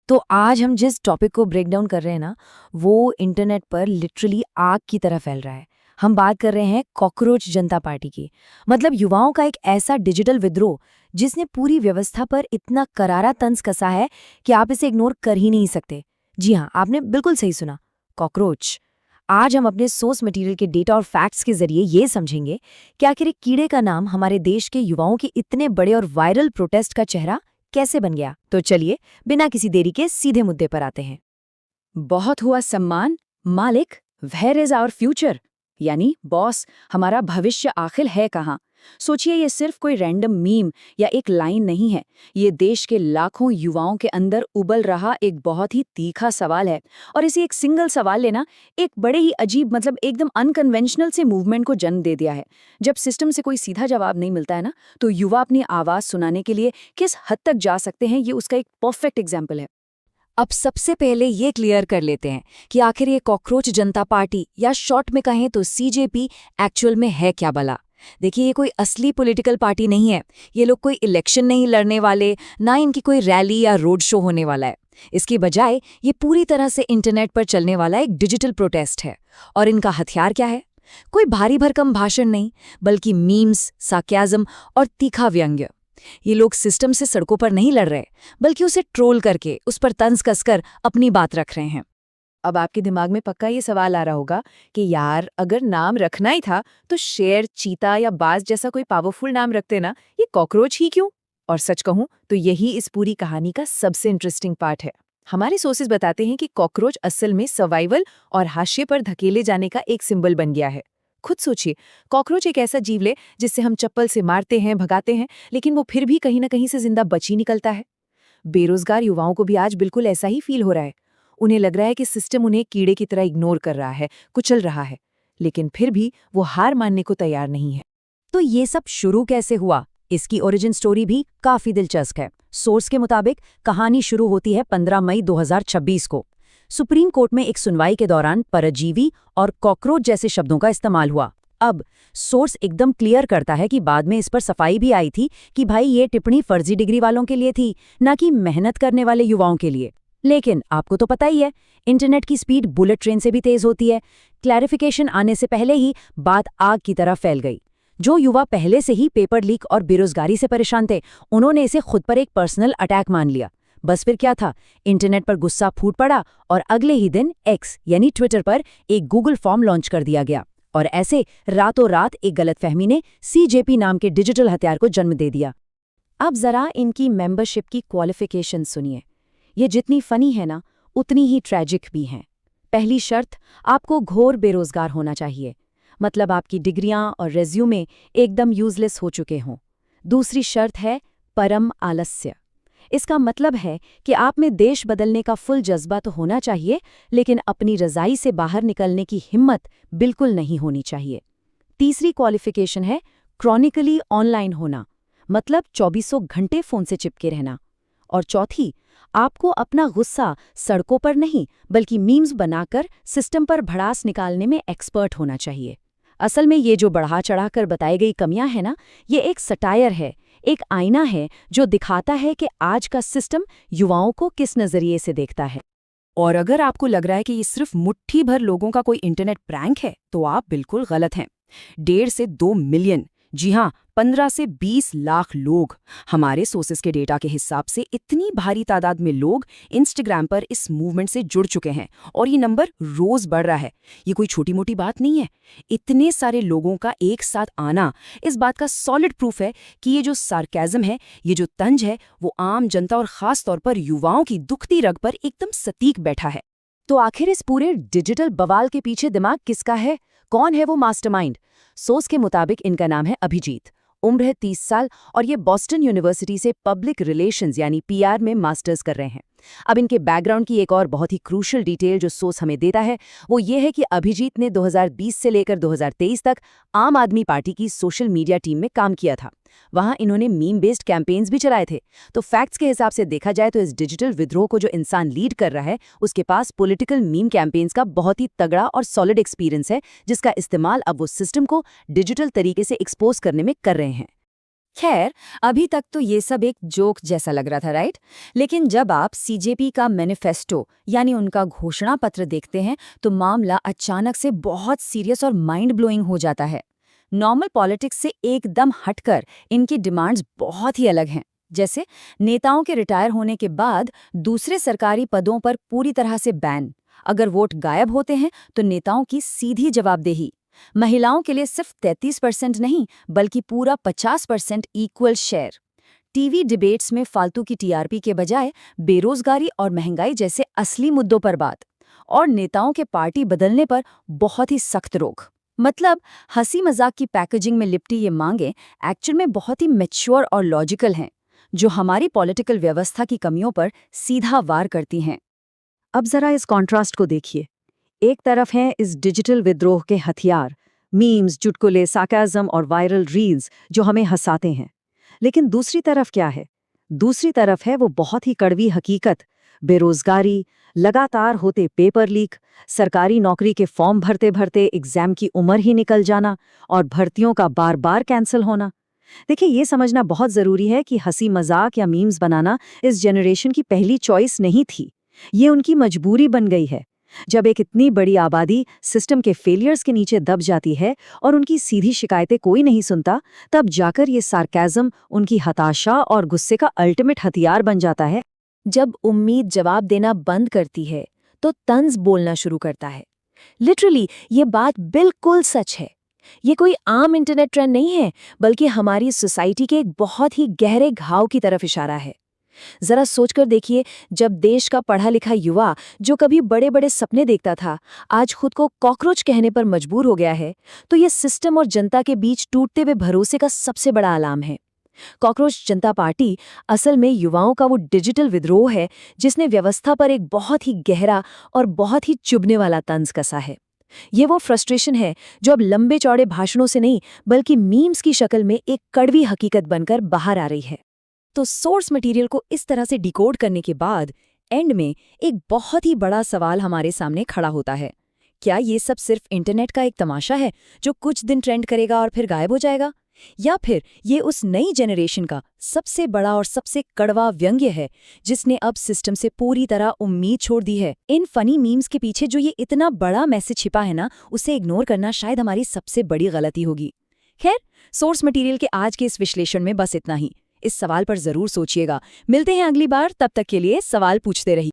तो आज हम जिस टॉपिक को ब्रेक डाउन कर रहे हैं ना, वो इंटरनेट पर लिटरली आग की तरह फैल रहा है। हम बात कर रहे हैं कॉकरोच जनता पार्टी की। मतलब युवाओं का एक ऐसा डिजिटल विद्रोह जिसने पूरी व्यवस्था पर इतना करारा तंज कसा है कि आप इसे इग्नोर कर ही नहीं सकते। जी हाँ, आपने बिल्कुल सही सुना, कॉकरोच। आज हम अपने सोर्स मटेरियल के डेटा और फैक्ट्स के जरिए ये समझेंगे कि आखिर एक कीड़े का नाम हमारे देश के युवाओं के इतने बड़े और वायरल प्रोटेस्ट का चेहरा कैसे बन गया। तो चलिए बिना किसी देरी के सीधे मुद्दे पर आते हैं। बहुत हुआ सम्मान, मालिक, वेयर इज आवर फ्यूचर, यानी बॉस, हमारा भविष्य आखिर है कहाँ। सोचिए, ये सिर्फ कोई रैंडम मीम या एक लाइन नहीं है। ये देश के लाखों युवाओं के अंदर उबल रहा एक बहुत ही तीखा सवाल है। और इसी एक सिंगल सवाल ने ना एक बड़े ही अजीब, मतलब एकदम अनकन्वेंशनल से मूवमेंट को जन्म दे दिया है। जब सिस्टम से कोई सीधा जवाब नहीं मिलता है ना, तो युवा अपनी आवाज सुनाने के लिए किस हद तक जा सकते हैं, ये उसका एक परफेक्ट एग्जाम्पल है। अब सबसे पहले ये क्लियर कर लेते हैं कि आखिर ये कॉकरोच जनता पार्टी या शॉर्ट में कहें तो सीजेपी एक्चुअल में है क्या भला। देखिए, ये कोई असली पॉलिटिकल पार्टी नहीं है। ये लोग कोई इलेक्शन नहीं लड़ने वाले, ना इनकी कोई रैली या रोड शो होने वाला है। इसके बजाय ये पूरी तरह से इंटरनेट पर चलने वाला एक डिजिटल प्रोटेस्ट है। और इनका हथियार क्या है? कोई भारी भरकम भाषण नहीं, बल्कि मीम्स, सार्केज़म और तीखा व्यंग्य। ये लोग सिस्टम से सड़कों पर नहीं लड़ रहे, बल्कि उसे ट्रोल करके उस पर तंज कसकर अपनी बात रख रहे हैं। अब आपके दिमाग में पक्का ये सवाल आ रहा होगा कि यार, अगर नाम रखना ही था तो शेर, चीता या बाज जैसा कोई पावरफुल नाम रखते ना, ये कॉकरोच ही क्यों? और सच कहूं तो यही इस पूरी कहानी का सबसे इंटरेस्टिंग पार्ट है। हमारे सोर्सेज बताते हैं कि कॉकरोच असल में सर्वाइवल और हाशिए पर धकेले जाने का एक सिंबल बन गया है। खुद सोचिए, कॉकरोच एक ऐसा जीवले जिससे हम चप्पल से मारते हैं, भगाते हैं, लेकिन वो फिर भी कहीं ना कहीं से जिंदा बच ही निकलता है। बेरोजगार युवाओं को भी आज बिल्कुल ऐसा ही फील हो रहा है। उन्हें लग रहा है कि सिस्टम उन्हें कीड़े की तरह इग्नोर कर रहा है, कुचल रहा है, लेकिन फिर भी वो हार मानने को तैयार नहीं है। तो ये सब शुरू कैसे हुआ? इसकी ओरिजिन स्टोरी भी काफी दिलचस्प है। सोर्स के मुताबिक कहानी शुरू होती है 15 मई 2026 को। सुप्रीम कोर्ट में एक सुनवाई के दौरान परजीवी और कॉकरोच जैसे शब्दों का इस्तेमाल हुआ। अब सोर्स एकदम क्लियर करता है कि बाद में इस पर सफाई भी आई थी कि भाई ये टिप्पणी फर्जी डिग्री वालों के लिए थी, ना कि मेहनत करने वाले युवाओं के लिए। लेकिन आपको तो पता ही है, इंटरनेट की स्पीड बुलेट ट्रेन से भी तेज होती है। क्लैरिफिकेशन आने से पहले ही बात आग की तरह फैल गई। जो युवा पहले से ही पेपर लीक और बेरोजगारी से परेशान थे, उन्होंने इसे खुद पर एक पर्सनल अटैक मान लिया। बस फिर क्या था, इंटरनेट पर गुस्सा फूट पड़ा और अगले ही दिन एक्स यानी ट्विटर पर एक गूगल फॉर्म लॉन्च कर दिया गया। और ऐसे रातों रात एक गलतफहमी ने सीजेपी नाम के डिजिटल हथियार को जन्म दे दिया। अब जरा इनकी मेंबरशिप की क्वालिफिकेशन सुनिए। ये जितनी फनी है ना, उतनी ही ट्रैजिक भी हैं। पहली शर्त, आपको घोर बेरोजगार होना चाहिए। मतलब आपकी डिग्रियां और रेज्यूमे एकदम यूजलेस हो चुके हों। दूसरी शर्त है परम आलस्य। इसका मतलब है कि आप में देश बदलने का फुल जज्बा तो होना चाहिए, लेकिन अपनी रज़ाई से बाहर निकलने की हिम्मत बिल्कुल नहीं होनी चाहिए। तीसरी क्वालिफिकेशन है क्रॉनिकली ऑनलाइन होना, मतलब 24 घंटे फ़ोन से चिपके रहना। और चौथी, आपको अपना गुस्सा सड़कों पर नहीं, बल्कि मीम्स बनाकर सिस्टम पर भड़ास निकालने में एक्सपर्ट होना चाहिए। असल में ये जो बढ़ा चढ़ाकर बताई गई कमियां हैं ना, ये एक सटायर है, एक आईना है जो दिखाता है कि आज का सिस्टम युवाओं को किस नजरिए से देखता है। और अगर आपको लग रहा है कि ये सिर्फ मुट्ठी भर लोगों का कोई इंटरनेट प्रैंक है, तो आप बिल्कुल गलत हैं। 1.5 से 2 मिलियन, जी हाँ, 15 से 20 लाख लोग, हमारे सोर्सेस के डेटा के हिसाब से इतनी भारी तादाद में लोग इंस्टाग्राम पर इस मूवमेंट से जुड़ चुके हैं। और ये नंबर रोज बढ़ रहा है। ये कोई छोटी मोटी बात नहीं है। इतने सारे लोगों का एक साथ आना इस बात का सॉलिड प्रूफ है कि ये जो सार्केज़म है, ये जो तंज है, वो आम जनता और खास तौर पर युवाओं की दुखती रग पर एकदम सटीक बैठा है। तो आखिर इस पूरे डिजिटल बवाल के पीछे दिमाग किसका है? कौन है वो मास्टरमाइंड? सोर्स के मुताबिक इनका नाम है अभिजीत। उम्र है 30 साल और ये बॉस्टन यूनिवर्सिटी से पब्लिक रिलेशंस यानी पीआर में मास्टर्स कर रहे हैं। अब इनके बैकग्राउंड की एक और बहुत ही क्रूशल डिटेल जो सोर्स हमें देता है, वो ये है कि अभिजीत ने 2020 से लेकर 2023 तक आम आदमी पार्टी की सोशल मीडिया टीम में काम किया था। वहां इन्होंने मीम बेस्ड कैंपेन्स भी चलाए थे। तो फैक्ट्स के हिसाब से देखा जाए तो इस डिजिटल विद्रोह को जो इंसान लीड कर रहा है, उसके पास पॉलिटिकल मीम कैंपेन्स का बहुत ही तगड़ा और सॉलिड एक्सपीरियंस है, जिसका इस्तेमाल अब वो सिस्टम को डिजिटल तरीके से एक्सपोज करने में कर रहे हैं। खैर, अभी तक तो ये सब एक जोक जैसा लग रहा था, राइट? लेकिन जब आप सीजेपी का मैनिफेस्टो यानी उनका घोषणा पत्र देखते हैं तो मामला अचानक से बहुत सीरियस और माइंड ब्लोइंग हो जाता है। नॉर्मल पॉलिटिक्स से एकदम हटकर इनकी डिमांड्स बहुत ही अलग हैं। जैसे नेताओं के रिटायर होने के बाद दूसरे सरकारी पदों पर पूरी तरह से बैन, अगर वोट गायब होते हैं तो नेताओं की सीधी जवाबदेही, महिलाओं के लिए सिर्फ 33% नहीं बल्कि पूरा 50% इक्वल शेयर, टीवी डिबेट्स में फालतू की टीआरपी के बजाय बेरोजगारी और महंगाई जैसे असली मुद्दों पर बात, और नेताओं के पार्टी बदलने पर बहुत ही सख्त रोक। मतलब हंसी मजाक की पैकेजिंग में लिपटी ये मांगें एक्चुअल में बहुत ही मैच्योर और लॉजिकल हैं, जो हमारी पॉलिटिकल व्यवस्था की कमियों पर सीधा वार करती हैं। अब जरा इस कॉन्ट्रास्ट को देखिए। एक तरफ हैं इस डिजिटल विद्रोह के हथियार, मीम्स, चुटकुले, सार्काज़म और वायरल रील्स जो हमें हंसाते हैं। लेकिन दूसरी तरफ क्या है? दूसरी तरफ है वो बहुत ही कड़वी हकीकत, बेरोजगारी, लगातार होते पेपर लीक, सरकारी नौकरी के फॉर्म भरते भरते एग्जाम की उम्र ही निकल जाना और भर्तियों का बार बार कैंसिल होना। देखिए, ये समझना बहुत ज़रूरी है कि हंसी मजाक या मीम्स बनाना इस जनरेशन की पहली चॉइस नहीं थी, ये उनकी मजबूरी बन गई है। जब एक इतनी बड़ी आबादी सिस्टम के फेलियर्स के नीचे दब जाती है और उनकी सीधी शिकायतें कोई नहीं सुनता, तब जाकर ये सार्काज़म उनकी हताशा और गुस्से का अल्टीमेट हथियार बन जाता है। जब उम्मीद जवाब देना बंद करती है तो तंज बोलना शुरू करता है। लिटरली ये बात बिल्कुल सच है। ये कोई आम इंटरनेट ट्रेंड नहीं है, बल्कि हमारी सोसाइटी के एक बहुत ही गहरे घाव की तरफ इशारा है। जरा सोचकर देखिए, जब देश का पढ़ा लिखा युवा जो कभी बड़े बड़े सपने देखता था आज खुद को कॉकरोच कहने पर मजबूर हो गया है, तो ये सिस्टम और जनता के बीच टूटते हुए भरोसे का सबसे बड़ा अलार्म है। कॉकरोच जनता पार्टी असल में युवाओं का वो डिजिटल विद्रोह है जिसने व्यवस्था पर एक बहुत ही गहरा और बहुत ही चुभने वाला तंज कसा है। ये वो फ्रस्ट्रेशन है जो अब लंबे चौड़े भाषणों से नहीं बल्कि मीम्स की शक्ल में एक कड़वी हकीकत बनकर बाहर आ रही है। तो सोर्स मटेरियल को इस तरह से डिकोड करने के बाद एंड में एक बहुत ही बड़ा सवाल हमारे सामने खड़ा होता है। क्या ये सब सिर्फ इंटरनेट का एक तमाशा है जो कुछ दिन ट्रेंड करेगा और फिर गायब हो जाएगा, या फिर ये उस नई जनरेशन का सबसे बड़ा और सबसे कड़वा व्यंग्य है जिसने अब सिस्टम से पूरी तरह उम्मीद छोड़ दी है? इन फनी मीम्स के पीछे जो ये इतना बड़ा मैसेज छिपा है ना, उसे इग्नोर करना शायद हमारी सबसे बड़ी गलती होगी। खैर, सोर्स मटेरियल के आज के इस विश्लेषण में बस इतना ही। इस सवाल पर जरूर सोचिएगा। मिलते हैं अगली बार, तब तक के लिए सवाल पूछते रहिए।